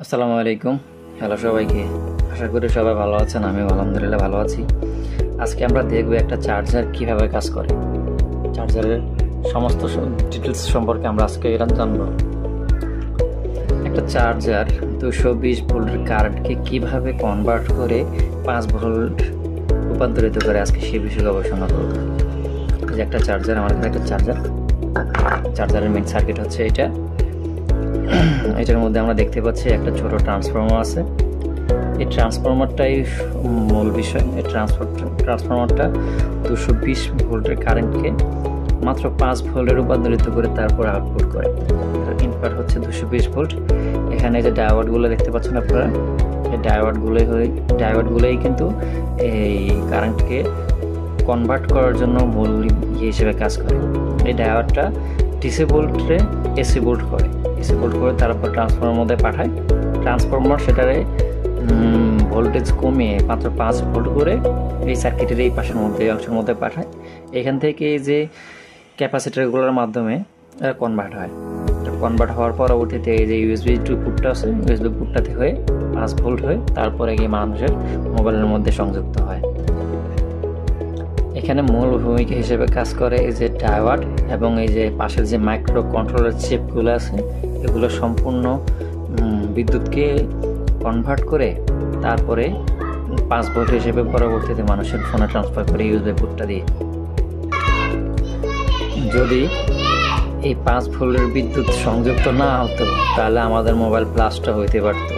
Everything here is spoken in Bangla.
আসসালামু আলাইকুম। হ্যালো সবাইকে, আশা করি সবাই ভালো আছেন। আমি আলহামদুলিল্লাহ ভালো আছি। আজকে আমরা দেখব একটা চার্জার কিভাবে কাজ করে। চার্জারের সমস্ত ডিটেলস সম্পর্কে আমরা আজকে জানবো। একটা চার্জার 220 ভোল্টের কারেন্টকে কিভাবে কনভার্ট করে 5 ভোল্ট রূপান্তরিত করে, আজকে সেই বিষয়ে গবেষণা করব। যে একটা চার্জার, আমার কাছে একটা চার্জারের মেইন সার্কিট হচ্ছে এটা। এটার মধ্যে আমরা দেখতে পাচ্ছি একটা ছোট ট্রান্সফরমার আছে। এই ট্রান্সফরমারটাই মূল বিষয়। এই ট্রান্সফরমারটা 220 ভোল্টের কারেন্টকে মাত্র 5 ভোল্টে রূপান্তরিত করে তারপর আউটপুট করে। ইনপুট হচ্ছে 220 ভোল্ট। এখানে যে ডায়োডগুলো দেখতে পাচ্ছেন আপনারা, এই ডায়োডগুলোই কিন্তু এই কারেন্টকে কনভার্ট করার জন্য মূল হিসেবে কাজ করে। এই ডায়োডটা ডিসি ভোল্টে এসি ভোল্ট করে, তারপর ট্রান্সফরমার মধ্যে পাঠায়। ট্রান্সফরমার সেটারে ভোল্টেজ কমিয়ে মাত্র 5 ভোল্ট করে এই সার্কিটের এই পাশের মধ্যে অংশের মধ্যে পাঠায়। এখান থেকে যে ক্যাপাসিটারগুলোর মাধ্যমে কনভার্ট হয়। কনভার্ট হওয়ার পরবর্তীতে এই যে ইউএসবি পুটটা আছে, ইউএসবি পুটটাতে হয়ে 5 ভোল্ট হয়ে তারপরে গিয়ে মানুষের মোবাইলের মধ্যে সংযুক্ত হয়। এখানে মূল ভূমিকা হিসেবে কাজ করে এই যে ডায়োড এবং এই যে পাশের যে মাইক্রো কন্ট্রোলার চিপগুলো আছে, এগুলো সম্পূর্ণ বিদ্যুৎকে কনভার্ট করে তারপরে 5 ভোল্ট হিসেবে পরবর্তীতে মানুষের ফোনে ট্রান্সফার করে ইউএসবি পোর্টটা দিয়ে। যদি এই 5 ভোল্টের বিদ্যুৎ সংযুক্ত না হতো তাহলে আমাদের মোবাইল ব্লাস্ট হইতে পারতো।